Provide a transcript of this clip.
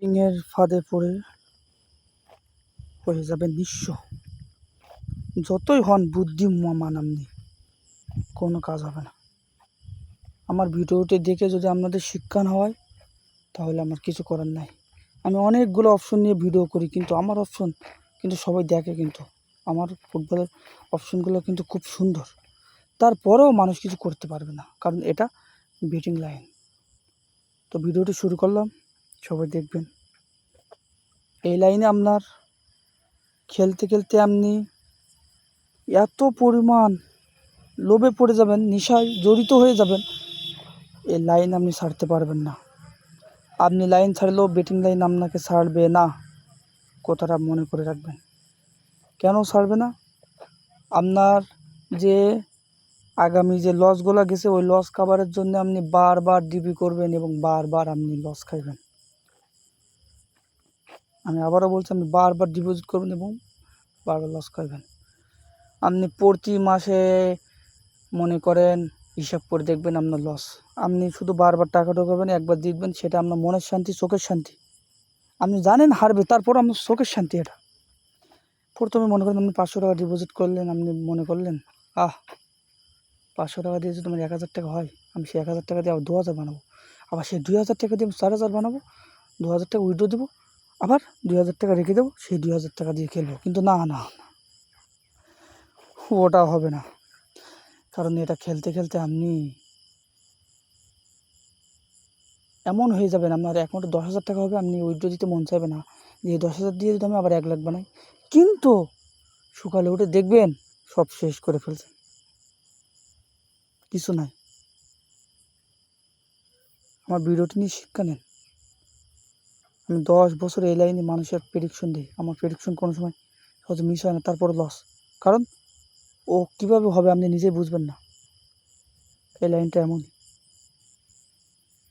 এর ফাঁদে পড়ে হয়ে যাবে নিঃস্ব। যতই হন বুদ্ধিমান আপনি, কোনো কাজ হবে না। আমার ভিডিওটি দেখে যদি আপনাদের শিক্ষা না হয় তাহলে আমার কিছু করার নাই। আমি অনেকগুলো অপশন নিয়ে ভিডিও করি, কিন্তু আমার অপশন কিন্তু সবাই দেখে, কিন্তু আমার ফুটবলের অপশনগুলো কিন্তু খুব সুন্দর। তারপরেও মানুষ কিছু করতে পারবে না, কারণ এটা বেটিং লাইন। তো ভিডিওটি শুরু করলাম, সবাই দেখবেন। এই লাইনে আপনার খেলতে খেলতে আপনি এত পরিমাণ লোভে পড়ে যাবেন, নেশায় জড়িত হয়ে যাবেন, এই লাইন আপনি ছাড়তে পারবেন না। আপনি লাইন ছাড়লেও বেটিং লাইন আপনাকে ছাড়বে না, কথাটা মনে করে রাখবেন। কেন ছাড়বে না? আপনার যে আগামী যে লসগুলো গেছে, ওই লস কাভারের জন্য আপনি বারবার ডিপি করবেন এবং বারবার আপনি লস খাইবেন। আমি আবারও বলছি, আপনি বারবার ডিপোজিট করবেন এবং বারবার লস খাইবেন। আপনি প্রতি মাসে মনে করেন হিসাব করে দেখবেন আপনার লস। আপনি শুধু বারবার টাকা ঢোকাবেন, একবার জিতবেন, সেটা আপনার মনের শান্তি, চোখের শান্তি। আপনি জানেন হারবে, তারপর আপনার চোখের শান্তি এটা। প্রথমে মনে করেন আপনি 500 টাকা ডিপোজিট করলেন, আপনি মনে করলেন 500 টাকা দিয়ে যদি আমার 1000 টাকা হয়, আমি সেই 1000 টাকা দিয়ে আবার 2000 বানাবো, আবার সেই 2000 টাকা দিয়ে 4000 বানাবো, 2000 টাকা উইথড্র দেবো, আবার 2000 টাকা রেখে দেবো, সেই 2000 টাকা দিয়ে খেলবো। কিন্তু না, ওটা হবে না। কারণ এটা খেলতে খেলতে আপনি এমন হয়ে যাবেন, আপনার অ্যাকাউন্টে 10,000 টাকা হবে, আপনি উইথড্র দিতে মন চাইবে না যে 10,000 দিয়ে যদি আমি আবার 1 লাখ বানাই। কিন্তু সকালে উঠে দেখবেন সব শেষ করে ফেলছেন, কিছু নাই। আমার ভিডিওটি নিয়ে শিক্ষা নেন। আমি 10 বছর এই লাইনে মানুষের প্রেডিকশন দিই, আমার প্রেডিকশন কোনো সময় হয়তো মিস হয় না, তারপরে লস। কারণ ও কীভাবে হবে আপনি নিজেই বুঝবেন না। এই লাইনটা এমনই।